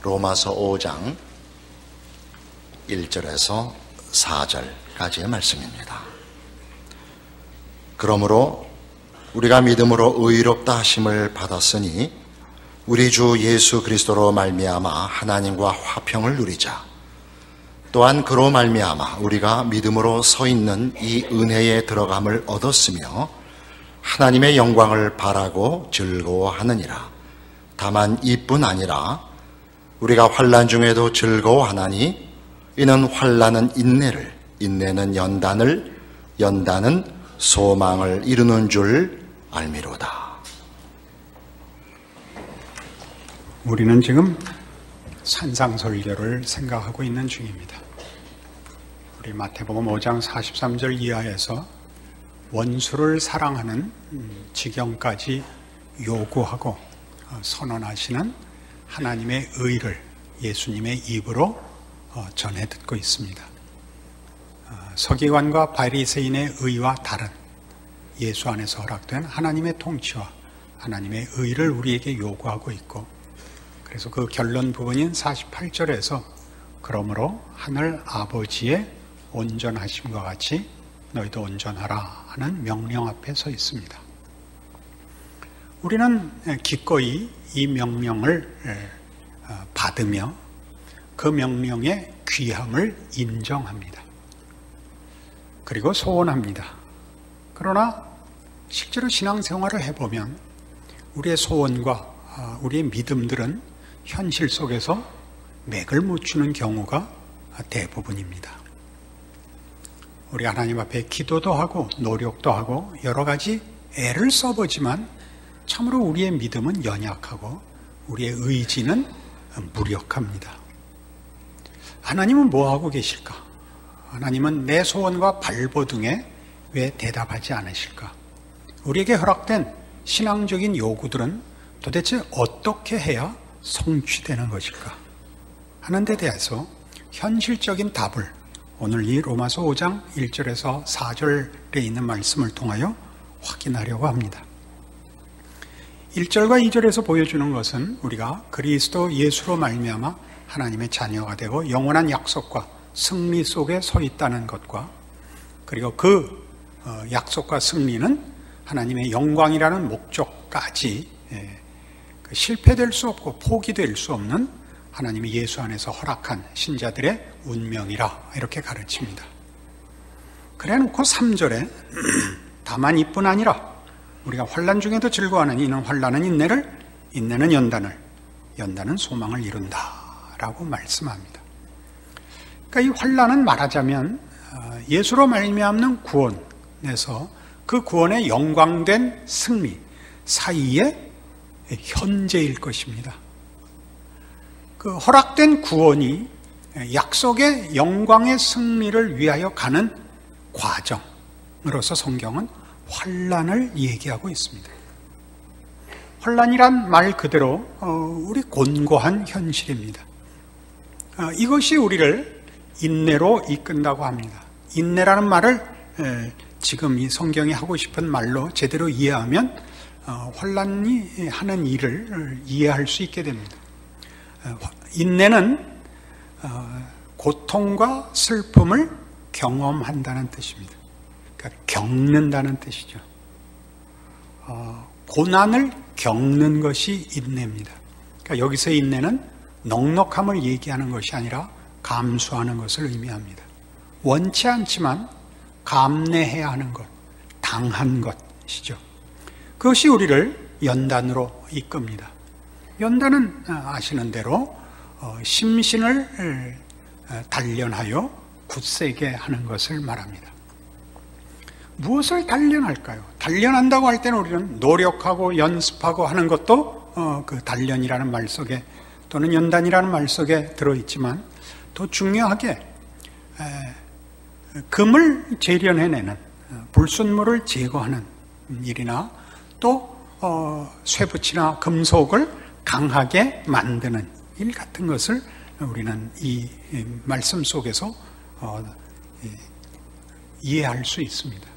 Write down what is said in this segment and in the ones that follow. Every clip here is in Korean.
로마서 5장 1절에서 4절까지의 말씀입니다. 그러므로 우리가 믿음으로 의롭다 하심을 받았으니 우리 주 예수 그리스도로 말미암아 하나님과 화평을 누리자. 또한 그로 말미암아 우리가 믿음으로 서 있는 이 은혜에 들어감을 얻었으며 하나님의 영광을 바라고 즐거워하느니라. 다만 이뿐 아니라 우리가 환난 중에도 즐거워하나니 이는 환난은 인내를, 인내는 연단을, 연단은 소망을 이루는 줄 알미로다. 우리는 지금 산상설교를 생각하고 있는 중입니다. 우리 마태복음 5장 43절 이하에서 원수를 사랑하는 지경까지 요구하고 선언하시는 하나님의 의를 예수님의 입으로 전해 듣고 있습니다. 서기관과 바리새인의 의와 다른 예수 안에서 허락된 하나님의 통치와 하나님의 의를 우리에게 요구하고 있고, 그래서 그 결론 부분인 48절에서 그러므로 하늘 아버지의 온전하심과 같이 너희도 온전하라 하는 명령 앞에 서 있습니다. 우리는 기꺼이 이 명령을 받으며 그 명령의 귀함을 인정합니다. 그리고 소원합니다. 그러나 실제로 신앙생활을 해보면 우리의 소원과 우리의 믿음들은 현실 속에서 맥을 못 추는 경우가 대부분입니다. 우리 하나님 앞에 기도도 하고 노력도 하고 여러 가지 애를 써보지만 참으로 우리의 믿음은 연약하고 우리의 의지는 무력합니다. 하나님은 뭐하고 계실까? 하나님은 내 소원과 발버둥에 왜 대답하지 않으실까? 우리에게 허락된 신앙적인 요구들은 도대체 어떻게 해야 성취되는 것일까? 하는 데 대해서 현실적인 답을 오늘 이 로마서 5장 1절에서 4절에 있는 말씀을 통하여 확인하려고 합니다. 1절과 2절에서 보여주는 것은 우리가 그리스도 예수로 말미암아 하나님의 자녀가 되고 영원한 약속과 승리 속에 서 있다는 것과, 그리고 그 약속과 승리는 하나님의 영광이라는 목적까지 실패될 수 없고 포기될 수 없는 하나님이 예수 안에서 허락한 신자들의 운명이라 이렇게 가르칩니다. 그래 놓고 3절에 다만 이뿐 아니라 우리가 환난 중에도 즐거워하는 이는 환난은 인내를, 인내는 연단을, 연단은 소망을 이룬다 라고 말씀합니다. 그러니까 이 환난은 말하자면 예수로 말미암는 구원에서 그 구원의 영광된 승리 사이의 현재일 것입니다. 그 허락된 구원이 약속의 영광의 승리를 위하여 가는 과정으로서 성경은 환난을 얘기하고 있습니다. 환난이란 말 그대로 우리 곤고한 현실입니다. 이것이 우리를 인내로 이끈다고 합니다. 인내라는 말을 지금 이 성경이 하고 싶은 말로 제대로 이해하면 환난이 하는 일을 이해할 수 있게 됩니다. 인내는 고통과 슬픔을 경험한다는 뜻입니다. 그러니까 겪는다는 뜻이죠. 고난을 겪는 것이 인내입니다. 그러니까 여기서의 인내는 넉넉함을 얘기하는 것이 아니라 감수하는 것을 의미합니다. 원치 않지만 감내해야 하는 것, 당한 것이죠. 그것이 우리를 연단으로 이끕니다. 연단은 아시는 대로 심신을 단련하여 굳세게 하는 것을 말합니다. 무엇을 단련할까요? 단련한다고 할 때는 우리는 노력하고 연습하고 하는 것도 그 단련이라는 말 속에 또는 연단이라는 말 속에 들어있지만, 더 중요하게 금을 재련해내는, 불순물을 제거하는 일이나 또 쇠붙이나 금속을 강하게 만드는 일 같은 것을 우리는 이 말씀 속에서 이해할 수 있습니다.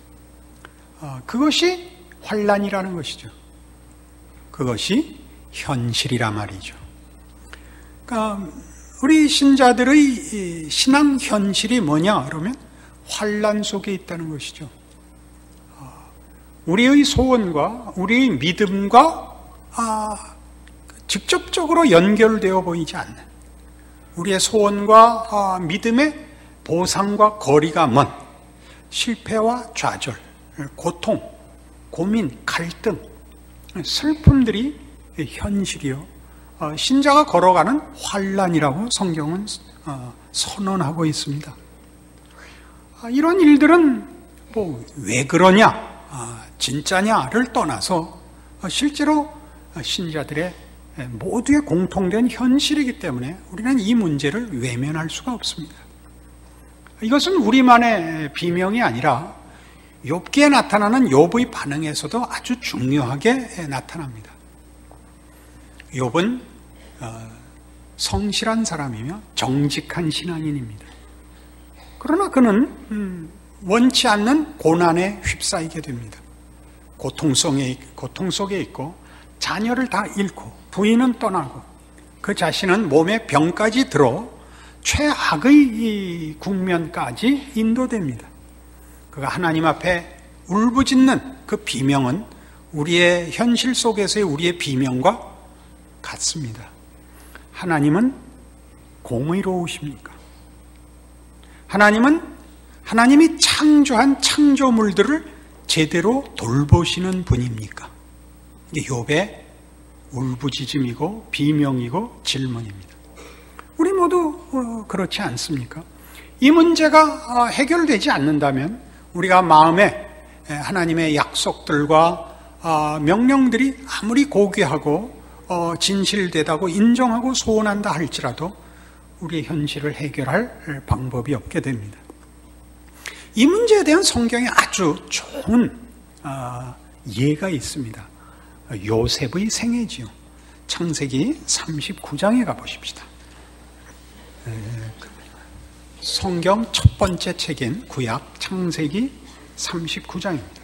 그것이 환난이라는 것이죠. 그것이 현실이라 말이죠. 그러니까 우리 신자들의 신앙 현실이 뭐냐 그러면 환난 속에 있다는 것이죠. 우리의 소원과 우리의 믿음과 직접적으로 연결되어 보이지 않는, 우리의 소원과 믿음의 보상과 거리가 먼 실패와 좌절, 고통, 고민, 갈등, 슬픔들이 현실이요, 신자가 걸어가는 환난이라고 성경은 선언하고 있습니다. 이런 일들은 뭐 왜 그러냐, 진짜냐를 떠나서 실제로 신자들의 모두의 공통된 현실이기 때문에 우리는 이 문제를 외면할 수가 없습니다. 이것은 우리만의 비명이 아니라 욥기에 나타나는 욥의 반응에서도 아주 중요하게 나타납니다. 욥은 성실한 사람이며 정직한 신앙인입니다. 그러나 그는 원치 않는 고난에 휩싸이게 됩니다. 고통 속에 있고 자녀를 다 잃고 부인은 떠나고 그 자신은 몸에 병까지 들어 최악의 국면까지 인도됩니다. 그가 하나님 앞에 울부짖는 그 비명은 우리의 현실 속에서의 우리의 비명과 같습니다. 하나님은 공의로우십니까? 하나님이 창조한 창조물들을 제대로 돌보시는 분입니까? 이게 욥의 울부짖음이고 비명이고 질문입니다. 우리 모두 그렇지 않습니까? 이 문제가 해결되지 않는다면 우리가 마음에 하나님의 약속들과 명령들이 아무리 고귀하고 진실되다고 인정하고 소원한다 할지라도 우리의 현실을 해결할 방법이 없게 됩니다. 이 문제에 대한 성경에 아주 좋은 예가 있습니다. 요셉의 생애지요. 창세기 39장에 가보십시다. 성경 첫 번째 책인 구약 창세기 39장입니다.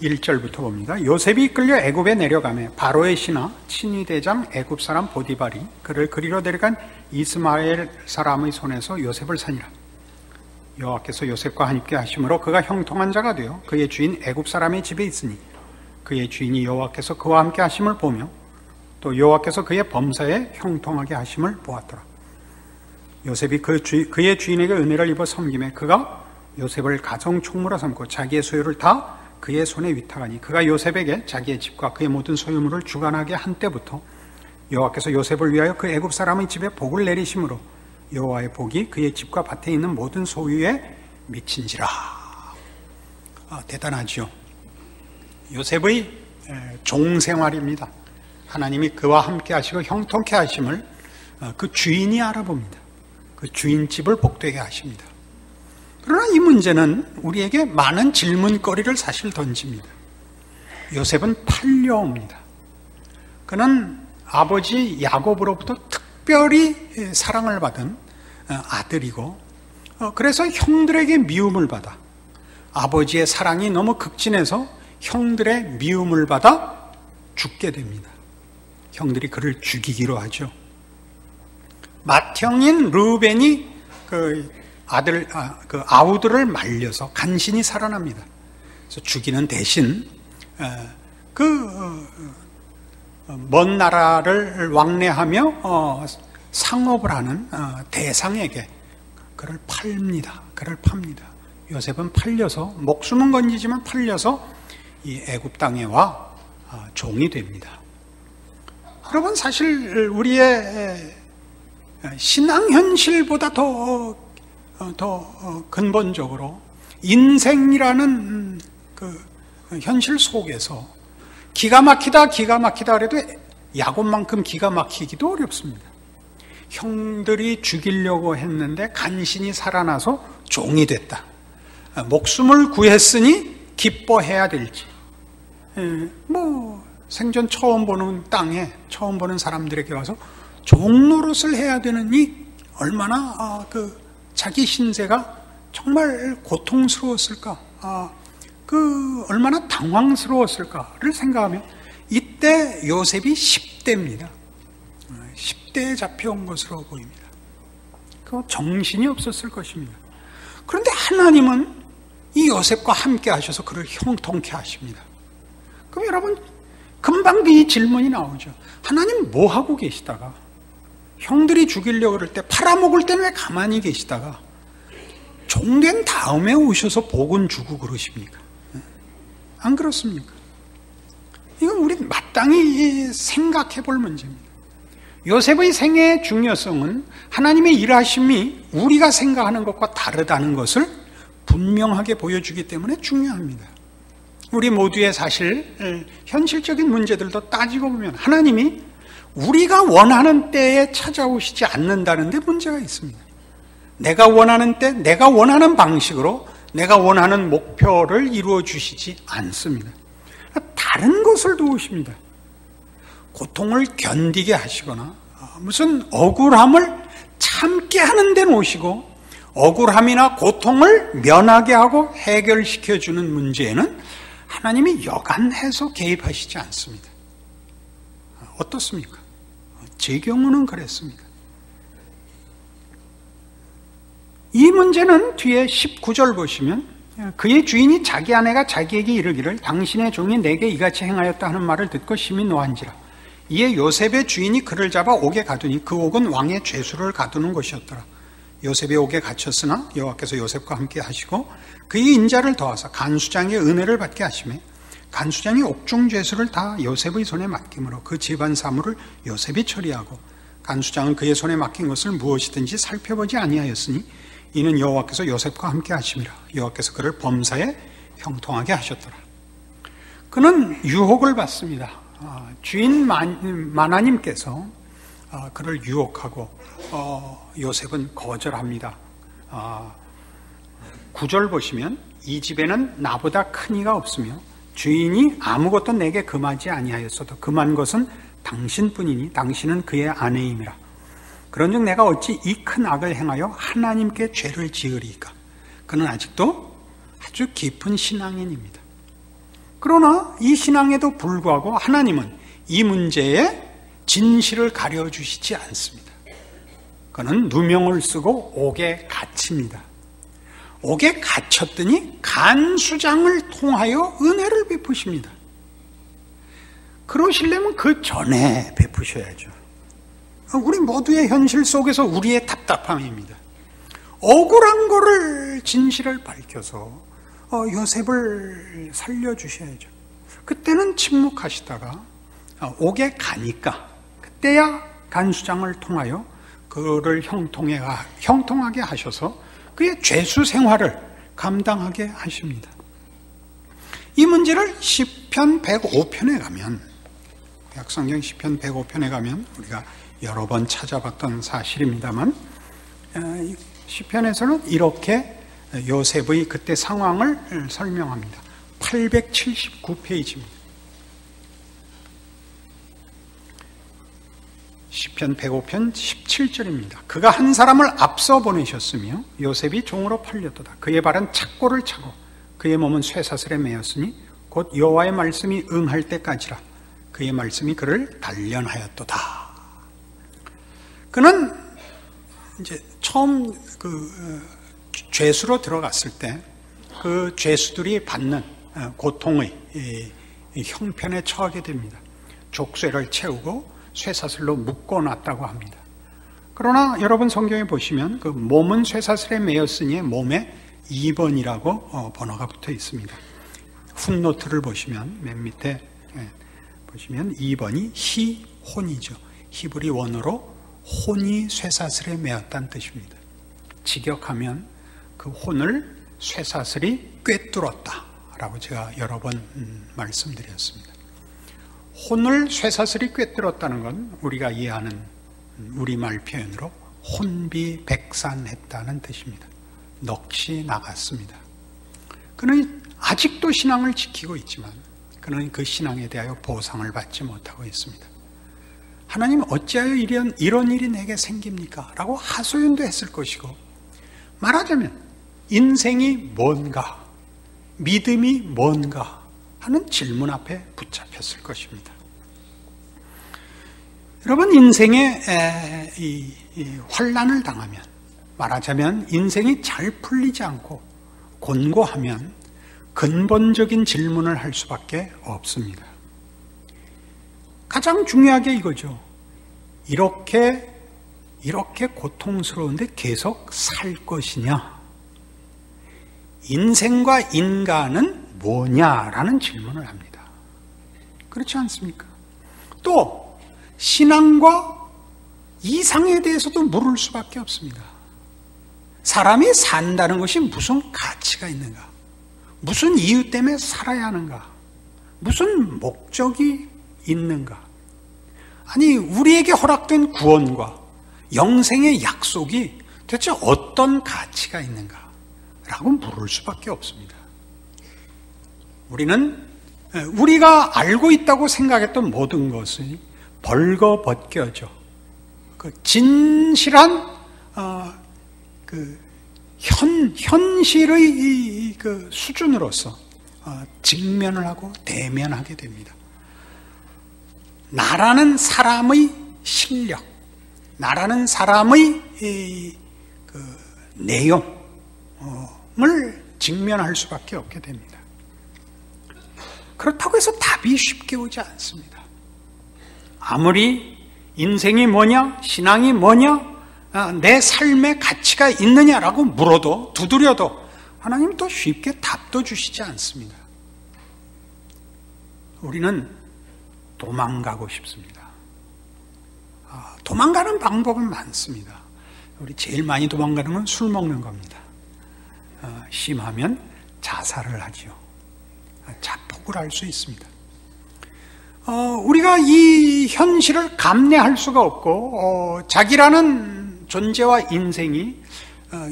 1절부터 봅니다. 요셉이 이끌려 애굽에 내려가매 바로의 신하 친위 대장 애굽 사람 보디발이 그를 그리로 데려간 이스마엘 사람의 손에서 요셉을 사니라. 여호와께서 요셉과 함께 하심으로 그가 형통한 자가 되어 그의 주인 애굽 사람의 집에 있으니 그의 주인이 여호와께서 그와 함께 하심을 보며 또 여호와께서 그의 범사에 형통하게 하심을 보았더라. 요셉이 그의 주인에게 은혜를 입어 섬김에 그가 요셉을 가정 총무로 삼고 자기의 소유를 다 그의 손에 위탁하니 그가 요셉에게 자기의 집과 그의 모든 소유물을 주관하게 한 때부터 여호와께서 요셉을 위하여 그 애굽 사람의 집에 복을 내리심으로 여호와의 복이 그의 집과 밭에 있는 모든 소유에 미친지라. 대단하죠. 요셉의 종생활입니다. 하나님이 그와 함께 하시고 형통케 하심을 그 주인이 알아봅니다. 그 주인 집을 복되게 하십니다. 그러나 이 문제는 우리에게 많은 질문거리를 사실 던집니다. 요셉은 팔려옵니다. 그는 아버지 야곱으로부터 특별히 사랑을 받은 아들이고 그래서 형들에게 미움을 받아 아버지의 사랑이 너무 극진해서 형들의 미움을 받아 죽게 됩니다. 형들이 그를 죽이기로 하죠. 맏형인 르우벤이 그 아우들을 말려서 간신히 살아납니다. 그래서 죽이는 대신 먼 나라를 왕래하며 상업을 하는 대상에게 그를 팝니다. 요셉은 팔려서 목숨은 건지지만 팔려서 이 애굽 땅에 와 종이 됩니다. 여러분, 사실 우리의 신앙 현실보다 더 근본적으로 인생이라는 그 현실 속에서 기가 막히다 그래도 야곱만큼 기가 막히기도 어렵습니다. 형들이 죽이려고 했는데 간신히 살아나서 종이 됐다. 목숨을 구했으니 기뻐해야 될지, 생전 처음 보는 땅에 처음 보는 사람들에게 와서 종노릇을 해야 되느니 얼마나 자기 신세가 정말 고통스러웠을까, 얼마나 당황스러웠을까를 생각하면 이때 요셉이 10대입니다. 싯대에 잡혀온 것으로 보입니다. 그 정신이 없었을 것입니다. 그런데 하나님은 이 요셉과 함께 하셔서 그를 형통케 하십니다. 그럼 여러분, 금방 이 질문이 나오죠. 하나님 뭐 하고 계시다가 형들이 죽이려고 그럴 때, 팔아먹을 때는 왜 가만히 계시다가 종된 다음에 오셔서 복은 주고 그러십니까? 안 그렇습니까? 이건 우리 마땅히 생각해 볼 문제입니다. 요셉의 생애의 중요성은 하나님의 일하심이 우리가 생각하는 것과 다르다는 것을 분명하게 보여주기 때문에 중요합니다. 우리 모두의 사실 현실적인 문제들도 따지고 보면 하나님이 우리가 원하는 때에 찾아오시지 않는다는 데 문제가 있습니다. 내가 원하는 때, 내가 원하는 방식으로 내가 원하는 목표를 이루어 주시지 않습니다. 다른 것을 도우십니다. 고통을 견디게 하시거나 무슨 억울함을 참게 하는 데는 오시고, 억울함이나 고통을 면하게 하고 해결시켜주는 문제에는 하나님이 여간해서 개입하시지 않습니다. 어떻습니까? 제 경우는 그랬습니다. 이 문제는 뒤에 19절 보시면, 그의 주인이 자기 아내가 자기에게 이르기를 당신의 종이 내게 이같이 행하였다 하는 말을 듣고 심히 노한지라. 이에 요셉의 주인이 그를 잡아 옥에 가두니 그 옥은 왕의 죄수를 가두는 곳이었더라. 요셉이 옥에 갇혔으나 여호와께서 요셉과 함께 하시고 그의 인자를 더하사 간수장의 은혜를 받게 하시매 간수장이 옥중 죄수를 다 요셉의 손에 맡김으로 그 집안 사물을 요셉이 처리하고 간수장은 그의 손에 맡긴 것을 무엇이든지 살펴보지 아니하였으니 이는 여호와께서 요셉과 함께 하심이라. 여호와께서 그를 범사에 형통하게 하셨더라. 그는 유혹을 받습니다. 주인 마나님께서 그를 유혹하고 요셉은 거절합니다. 9절 보시면 이 집에는 나보다 큰 이가 없으며 주인이 아무것도 내게 금하지 아니하였어도 금한 것은 당신뿐이니 당신은 그의 아내임이라. 그런즉 내가 어찌 이 큰 악을 행하여 하나님께 죄를 지으리까. 그는 아직도 아주 깊은 신앙인입니다. 그러나 이 신앙에도 불구하고 하나님은 이 문제에 진실을 가려주시지 않습니다. 그는 누명을 쓰고 옥에 갇힙니다. 옥에 갇혔더니 간수장을 통하여 은혜를 베푸십니다. 그러시려면 그 전에 베푸셔야죠. 우리 모두의 현실 속에서 우리의 답답함입니다. 억울한 거를 진실을 밝혀서 요셉을 살려주셔야죠. 그때는 침묵하시다가 옥에 가니까 그때야 간수장을 통하여 그를 형통하게 하셔서 그의 죄수 생활을 감당하게 하십니다. 이 문제를 시편 105편에 가면, 구약성경 시편 105편에 가면 우리가 여러 번 찾아봤던 사실입니다만, 시편에서는 이렇게 요셉의 그때 상황을 설명합니다. 879페이지입니다. 시편 105편 17절입니다. 그가 한 사람을 앞서 보내셨으며 요셉이 종으로 팔렸도다. 그의 발은 착고를 차고 그의 몸은 쇠사슬에 매였으니 곧 여호와의 말씀이 응할 때까지라. 그의 말씀이 그를 단련하였도다. 그는 이제 처음 죄수로 들어갔을 때 그 죄수들이 받는 고통의 형편에 처하게 됩니다. 족쇄를 채우고 쇠사슬로 묶어놨다고 합니다. 그러나 여러분 성경에 보시면 그 몸은 쇠사슬에 매였으니 몸에 2번이라고 번호가 붙어 있습니다. 훅노트를 보시면 맨 밑에 보시면 2번이 희혼이죠. 히브리 원어로 혼이 쇠사슬에 매었다는 뜻입니다. 직역하면 그 혼을 쇠사슬이 꿰뚫었다 라고 제가 여러 번 말씀드렸습니다. 혼을 쇠사슬이 꿰뚫었다는 건 우리가 이해하는 우리말 표현으로 혼비백산했다는 뜻입니다. 넋이 나갔습니다. 그는 아직도 신앙을 지키고 있지만 그는 그 신앙에 대하여 보상을 받지 못하고 있습니다. 하나님 어찌하여 이런 일이 내게 생깁니까? 라고 하소연도 했을 것이고, 말하자면 인생이 뭔가, 믿음이 뭔가 하는 질문 앞에 붙잡혔을 것입니다. 여러분, 인생에 이 환난을 당하면, 말하자면 인생이 잘 풀리지 않고 곤고하면 근본적인 질문을 할 수밖에 없습니다. 가장 중요하게 이거죠. 이렇게 고통스러운데 계속 살 것이냐? 인생과 인간은 뭐냐라는 질문을 합니다. 그렇지 않습니까? 또 신앙과 이상에 대해서도 물을 수밖에 없습니다. 사람이 산다는 것이 무슨 가치가 있는가? 무슨 이유 때문에 살아야 하는가? 무슨 목적이 있는가? 아니, 우리에게 허락된 구원과 영생의 약속이 대체 어떤 가치가 있는가? 라고 물을 수밖에 없습니다. 우리가 알고 있다고 생각했던 모든 것이 벌거벗겨져 그 진실한 현실의 그 수준으로서 직면을 하고 대면하게 됩니다. 나라는 사람의 실력, 나라는 사람의 그 내용을 직면할 수밖에 없게 됩니다. 그렇다고 해서 답이 쉽게 오지 않습니다. 아무리 인생이 뭐냐, 신앙이 뭐냐, 내 삶의 가치가 있느냐라고 물어도, 두드려도 하나님 또 쉽게 답도 주시지 않습니다. 우리는 도망가고 싶습니다. 도망가는 방법은 많습니다. 우리 제일 많이 도망가는 건 술 먹는 겁니다. 심하면 자살을 하지요. 자폭을 할 수 있습니다. 우리가 이 현실을 감내할 수가 없고 자기라는 존재와 인생이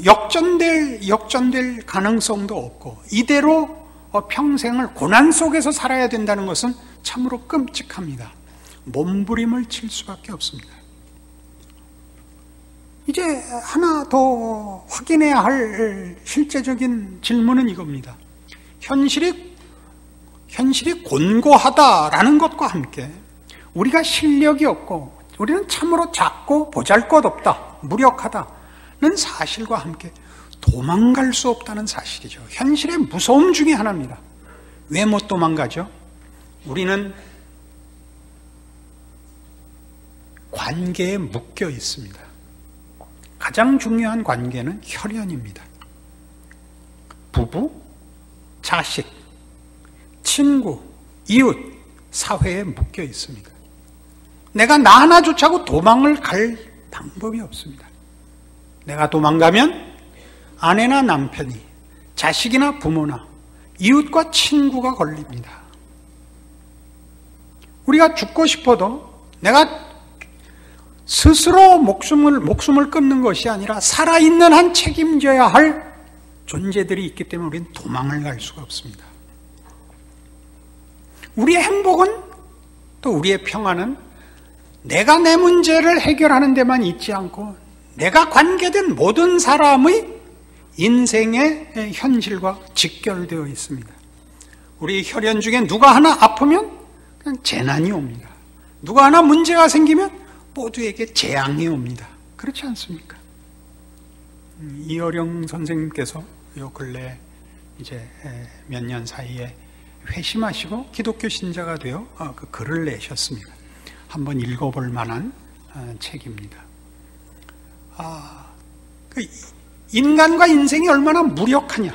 역전될 가능성도 없고 이대로 평생을 고난 속에서 살아야 된다는 것은 참으로 끔찍합니다. 몸부림을 칠 수밖에 없습니다. 이제 하나 더 확인해야 할 실제적인 질문은 이겁니다. 현실이 곤고하다라는 것과 함께 우리가 실력이 없고 우리는 참으로 작고 보잘것없다, 무력하다는 사실과 함께 도망갈 수 없다는 사실이죠. 현실의 무서움 중에 하나입니다. 왜 못 도망가죠? 우리는 관계에 묶여 있습니다. 가장 중요한 관계는 혈연입니다. 부부, 자식, 친구, 이웃, 사회에 묶여 있습니다. 내가 나 하나조차도 도망을 갈 방법이 없습니다. 내가 도망가면 아내나 남편이, 자식이나 부모나 이웃과 친구가 걸립니다. 우리가 죽고 싶어도 내가 스스로 목숨을 끊는 것이 아니라 살아있는 한 책임져야 할 존재들이 있기 때문에 우리는 도망을 갈 수가 없습니다. 우리의 행복은 또 우리의 평안은 내가 내 문제를 해결하는 데만 있지 않고 내가 관계된 모든 사람의 인생의 현실과 직결되어 있습니다. 우리 혈연 중에 누가 하나 아프면 그냥 재난이 옵니다. 누가 하나 문제가 생기면 모두에게 재앙이 옵니다. 그렇지 않습니까? 이어령 선생님께서 요 근래 이제 몇 년 사이에 회심하시고 기독교 신자가 되어 그 글을 내셨습니다. 한번 읽어볼 만한 책입니다. 그 인간과 인생이 얼마나 무력하냐,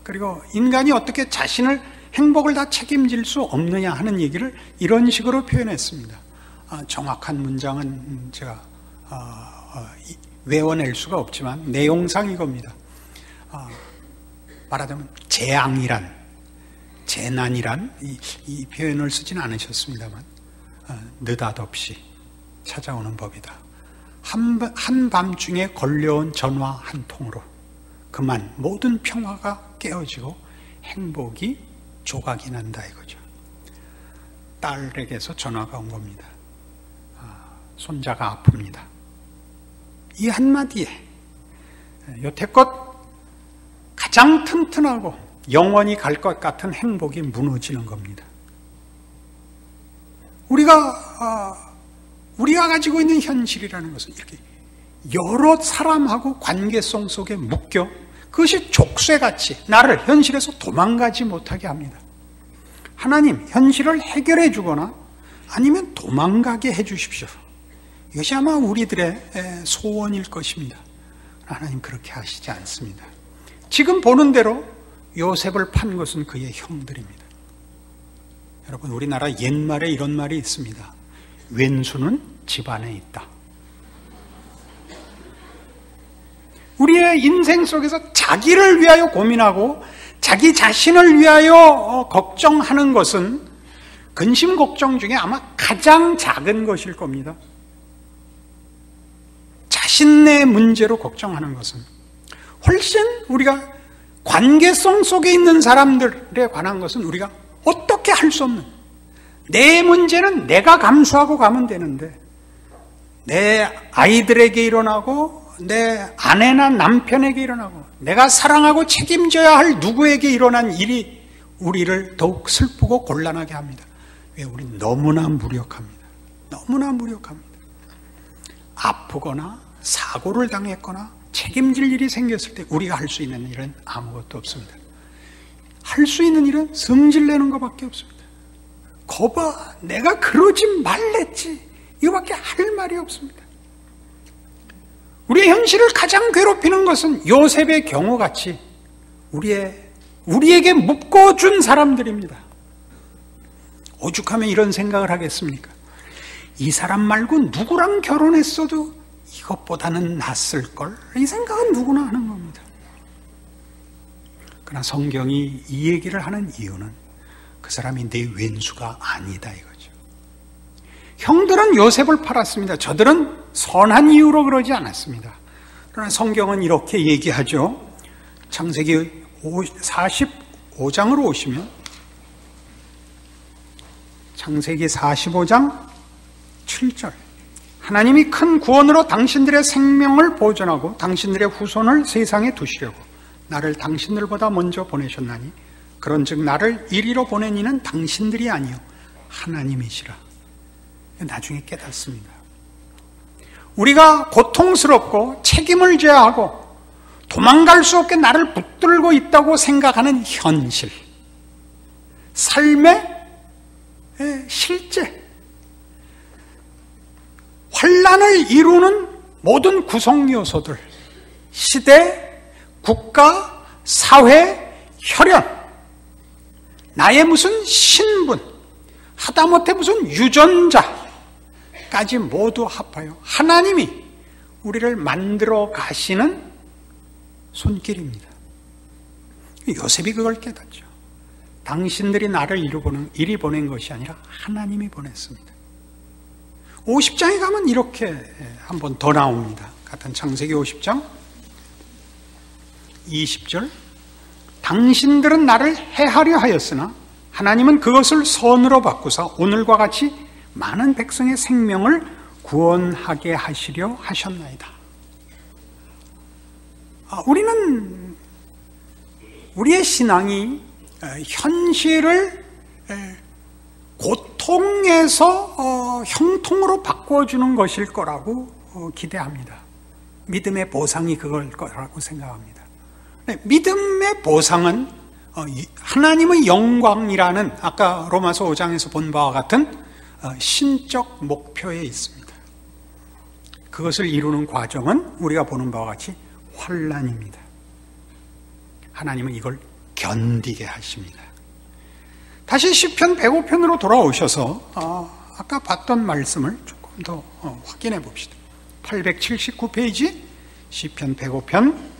그리고 인간이 어떻게 자신을 행복을 다 책임질 수 없느냐 하는 얘기를 이런 식으로 표현했습니다. 정확한 문장은 제가 외워낼 수가 없지만 내용상 이겁니다. 말하자면 재난이란 이 표현을 쓰진 않으셨습니다만 느닷없이 찾아오는 법이다. 한밤중에 걸려온 전화 한 통으로 그만 모든 평화가 깨어지고 행복이 조각이 난다 이거죠. 딸에게서 전화가 온 겁니다. 손자가 아픕니다. 이 한마디에 여태껏 가장 튼튼하고 영원히 갈 것 같은 행복이 무너지는 겁니다. 우리가 우리가 가지고 있는 현실이라는 것은 이렇게 여러 사람하고 관계성 속에 묶여 그것이 족쇄같이 나를 현실에서 도망가지 못하게 합니다. 하나님, 현실을 해결해 주거나 아니면 도망가게 해 주십시오. 이것이 아마 우리들의 소원일 것입니다. 하나님 그렇게 하시지 않습니다. 지금 보는 대로 요셉을 판 것은 그의 형들입니다. 여러분, 우리나라 옛말에 이런 말이 있습니다. 왼수는 집안에 있다. 우리의 인생 속에서 자기를 위하여 고민하고 자기 자신을 위하여 걱정하는 것은 근심 걱정 중에 아마 가장 작은 것일 겁니다. 자신의 문제로 걱정하는 것은 훨씬 우리가 관계성 속에 있는 사람들에 관한 것은 우리가 어떻게 할 수 없는, 내 문제는 내가 감수하고 가면 되는데 내 아이들에게 일어나고 내 아내나 남편에게 일어나고 내가 사랑하고 책임져야 할 누구에게 일어난 일이 우리를 더욱 슬프고 곤란하게 합니다. 왜? 우린 너무나 무력합니다. 너무나 무력합니다. 아프거나 사고를 당했거나 책임질 일이 생겼을 때 우리가 할 수 있는 일은 아무것도 없습니다. 할 수 있는 일은 성질내는 것밖에 없습니다. 거봐, 내가 그러지 말랬지, 이거밖에 할 말이 없습니다. 우리의 현실을 가장 괴롭히는 것은 요셉의 경우같이 우리에게 묶어준 사람들입니다. 오죽하면 이런 생각을 하겠습니까? 이 사람 말고 누구랑 결혼했어도 이것보다는 낫을걸, 이 생각은 누구나 하는 겁니다. 그러나 성경이 이 얘기를 하는 이유는 그 사람이 내 왼수가 아니다 이거죠. 형들은 요셉을 팔았습니다. 저들은 선한 이유로 그러지 않았습니다. 그러나 성경은 이렇게 얘기하죠. 창세기 45장으로 오시면, 창세기 45장 7절, 하나님이 큰 구원으로 당신들의 생명을 보존하고 당신들의 후손을 세상에 두시려고 나를 당신들보다 먼저 보내셨나니 그런즉 나를 이리로 보낸 이는 당신들이 아니요 하나님이시라. 나중에 깨닫습니다. 우리가 고통스럽고 책임을 져야 하고 도망갈 수 없게 나를 붙들고 있다고 생각하는 현실, 삶의 실제, 환란을 이루는 모든 구성 요소들, 시대, 국가, 사회, 혈연, 나의 무슨 신분, 하다못해 무슨 유전자까지 모두 합하여 하나님이 우리를 만들어 가시는 손길입니다. 요셉이 그걸 깨닫죠. 당신들이 나를 이리 보낸 것이 아니라 하나님이 보냈습니다. 50장에 가면 이렇게 한 번 더 나옵니다. 같은 창세기 50장 20절, 당신들은 나를 해하려 하였으나 하나님은 그것을 선으로 바꾸사 오늘과 같이 많은 백성의 생명을 구원하게 하시려 하셨나이다. 우리는 우리의 신앙이 현실을 고통에서 형통으로 바꿔주는 것일 거라고 기대합니다. 믿음의 보상이 그걸 거라고 생각합니다. 믿음의 보상은 하나님의 영광이라는 아까 로마서 5장에서 본 바와 같은 신적 목표에 있습니다. 그것을 이루는 과정은 우리가 보는 바와 같이 환난입니다. 하나님은 이걸 견디게 하십니다. 다시 시편 105편으로 돌아오셔서 아까 봤던 말씀을 조금 더 확인해 봅시다. 879페이지 시편 105편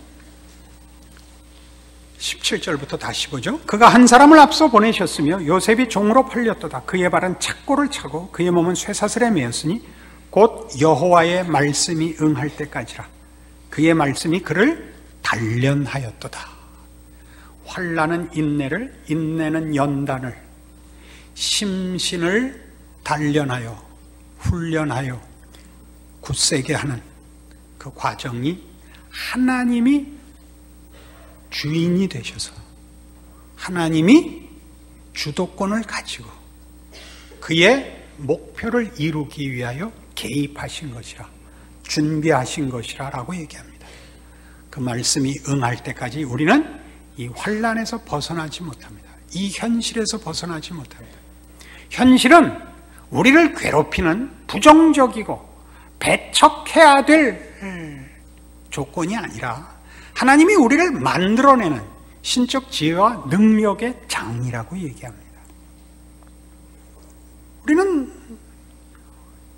17절부터 다시 보죠. 그가 한 사람을 앞서 보내셨으며 요셉이 종으로 팔렸도다. 그의 발은 착고를 차고 그의 몸은 쇠사슬에 매였으니 곧 여호와의 말씀이 응할 때까지라. 그의 말씀이 그를 단련하였도다. 환난은 인내를, 인내는 연단을, 심신을 단련하여 훈련하여 굳세게 하는 그 과정이 하나님이 주인이 되셔서 하나님이 주도권을 가지고 그의 목표를 이루기 위하여 개입하신 것이라, 준비하신 것이라 라고 얘기합니다. 그 말씀이 응할 때까지 우리는 이 환난에서 벗어나지 못합니다. 이 현실에서 벗어나지 못합니다. 현실은 우리를 괴롭히는 부정적이고 배척해야 될 조건이 아니라 하나님이 우리를 만들어내는 신적 지혜와 능력의 장이라고 얘기합니다. 우리는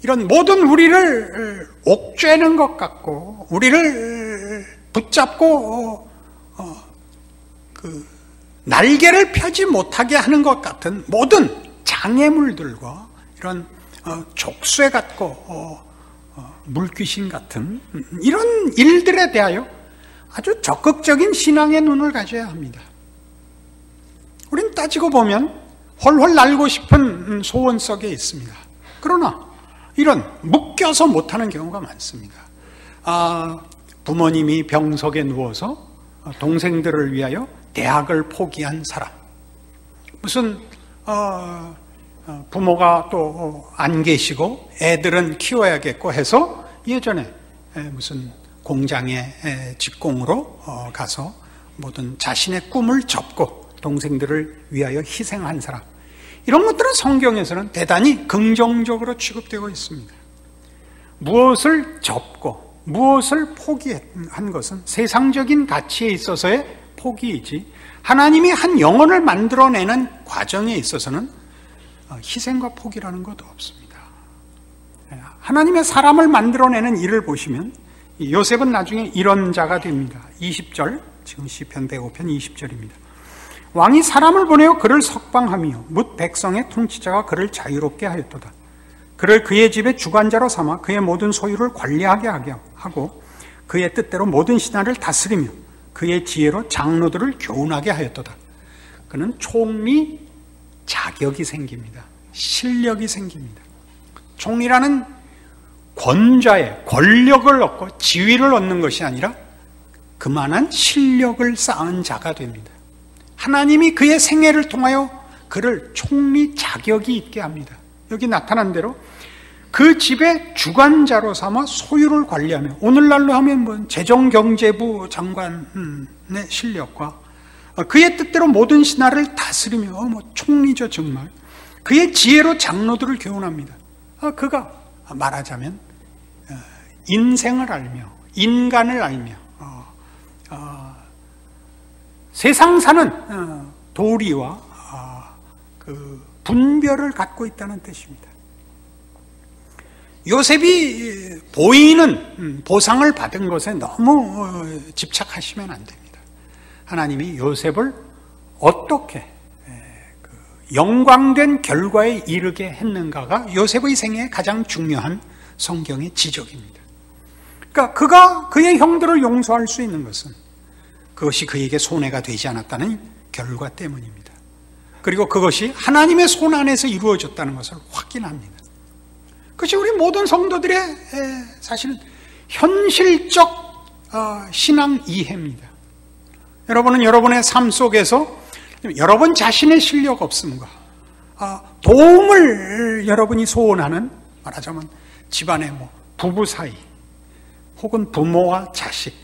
이런 모든 우리를 옥죄는 것 같고 우리를 붙잡고 날개를 펴지 못하게 하는 것 같은 모든 장애물들과 이런 족쇄 같고 물귀신 같은 이런 일들에 대하여 아주 적극적인 신앙의 눈을 가져야 합니다. 우리는 따지고 보면 홀홀 날고 싶은 소원 속에 있습니다. 그러나 이런 묶여서 못하는 경우가 많습니다. 부모님이 병석에 누워서 동생들을 위하여 대학을 포기한 사람, 무슨 부모가 또 안 계시고 애들은 키워야겠고 해서 예전에 무슨 공장에 직공으로 가서 모든 자신의 꿈을 접고 동생들을 위하여 희생한 사람, 이런 것들은 성경에서는 대단히 긍정적으로 취급되고 있습니다. 무엇을 접고 무엇을 포기한 것은 세상적인 가치에 있어서의 포기이지 하나님이 한 영혼을 만들어내는 과정에 있어서는 희생과 포기라는 것도 없습니다. 하나님의 사람을 만들어내는 일을 보시면 요셉은 나중에 이런 자가 됩니다. 20절, 지금 시편 105편 20절입니다. 왕이 사람을 보내어 그를 석방하며 뭇 백성의 통치자가 그를 자유롭게 하였도다. 그를 그의 집의 주관자로 삼아 그의 모든 소유를 관리하게 하고 그의 뜻대로 모든 신하를 다스리며 그의 지혜로 장로들을 교훈하게 하였도다. 그는 총리 자격이 생깁니다. 실력이 생깁니다. 총리라는 권좌에 권력을 얻고 지위를 얻는 것이 아니라 그만한 실력을 쌓은 자가 됩니다. 하나님이 그의 생애를 통하여 그를 총리 자격이 있게 합니다. 여기 나타난 대로 그 집의 주관자로 삼아 소유를 관리하며, 오늘날로 하면 뭐 재정경제부 장관의 실력과 그의 뜻대로 모든 신하를 다스리며 총리죠 정말. 그의 지혜로 장로들을 교훈합니다. 그가 말하자면 인생을 알며 인간을 알며 세상 사는 도리와 그 분별을 갖고 있다는 뜻입니다. 요셉이 보이는 보상을 받은 것에 너무 집착하시면 안 됩니다. 하나님이 요셉을 어떻게 영광된 결과에 이르게 했는가가 요셉의 생애의 가장 중요한 성경의 지적입니다. 그러니까 그가 그의 형들을 용서할 수 있는 것은 그것이 그에게 손해가 되지 않았다는 결과 때문입니다. 그리고 그것이 하나님의 손 안에서 이루어졌다는 것을 확인합니다. 그것이 우리 모든 성도들의 사실 현실적 신앙 이해입니다. 여러분은 여러분의 삶 속에서 여러분 자신의 실력 없음과 도움을 여러분이 소원하는, 말하자면 집안의 부부 사이 혹은 부모와 자식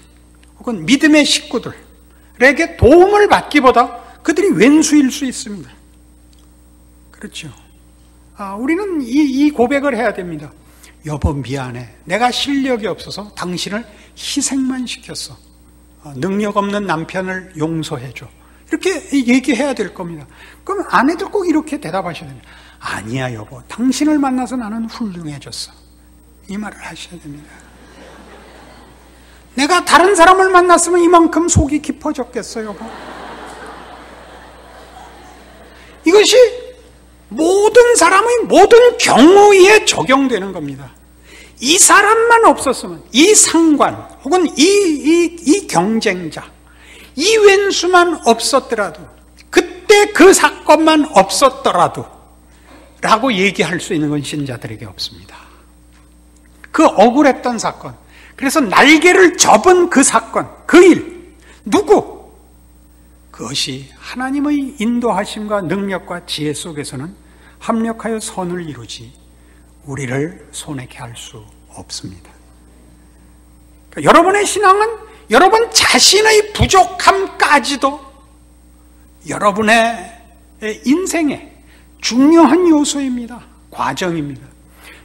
혹은 믿음의 식구들에게 도움을 받기보다 그들이 왼수일 수 있습니다. 그렇죠. 우리는 이 고백을 해야 됩니다. 여보 미안해, 내가 실력이 없어서 당신을 희생만 시켰어. 능력 없는 남편을 용서해줘. 이렇게 얘기해야 될 겁니다. 그럼 아내들 꼭 이렇게 대답하셔야 됩니다. 아니야 여보, 당신을 만나서 나는 훌륭해졌어. 이 말을 하셔야 됩니다. 내가 다른 사람을 만났으면 이만큼 속이 깊어졌겠어요 여보. 이것이 모든 사람의 모든 경우에 적용되는 겁니다. 이 사람만 없었으면, 이 상관 혹은 이 경쟁자, 이 왼수만 없었더라도, 그때 그 사건만 없었더라도 라고 얘기할 수 있는 건 신자들에게 없습니다. 그 억울했던 사건, 그래서 날개를 접은 그 사건, 그 일, 누구? 그것이 하나님의 인도하심과 능력과 지혜 속에서는 합력하여 선을 이루지 우리를 손해케 할 수 없습니다. 그러니까 여러분의 신앙은 여러분 자신의 부족함까지도 여러분의 인생의 중요한 요소입니다. 과정입니다.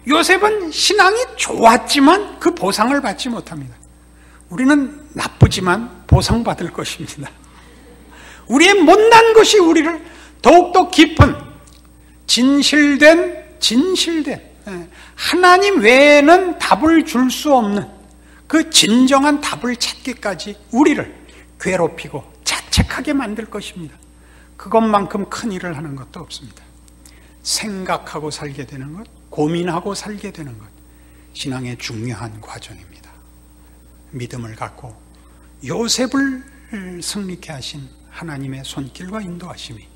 요셉은 신앙이 좋았지만 그 보상을 받지 못합니다. 우리는 나쁘지만 보상받을 것입니다. 우리의 못난 것이 우리를 더욱더 깊은 진실된 하나님 외에는 답을 줄 수 없는 그 진정한 답을 찾기까지 우리를 괴롭히고 자책하게 만들 것입니다. 그것만큼 큰 일을 하는 것도 없습니다. 생각하고 살게 되는 것, 고민하고 살게 되는 것, 신앙의 중요한 과정입니다. 믿음을 갖고 요셉을 승리케 하신 하나님의 손길과 인도하심이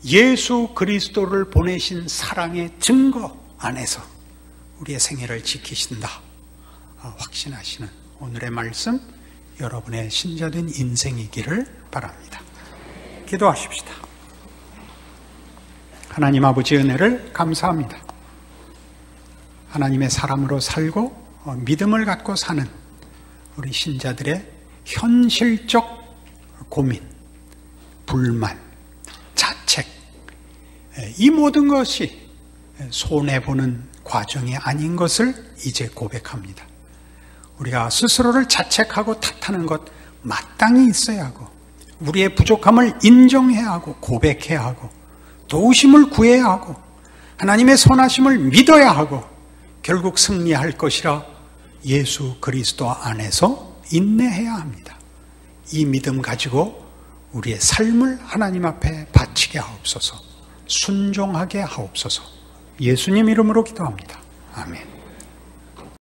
예수 그리스도를 보내신 사랑의 증거 안에서 우리의 생애를 지키신다 확신하시는 오늘의 말씀, 여러분의 신자된 인생이기를 바랍니다. 기도하십시다. 하나님 아버지 은혜를 감사합니다. 하나님의 사람으로 살고 믿음을 갖고 사는 우리 신자들의 현실적 고민, 불만, 자책, 이 모든 것이 손해보는 과정이 아닌 것을 이제 고백합니다. 우리가 스스로를 자책하고 탓하는 것 마땅히 있어야 하고, 우리의 부족함을 인정해야 하고 고백해야 하고 도우심을 구해야 하고 하나님의 선하심을 믿어야 하고 결국 승리할 것이라 예수 그리스도 안에서 인내해야 합니다. 이 믿음 가지고 우리의 삶을 하나님 앞에 바치게 하옵소서, 순종하게 하옵소서. 예수님 이름으로 기도합니다. 아멘.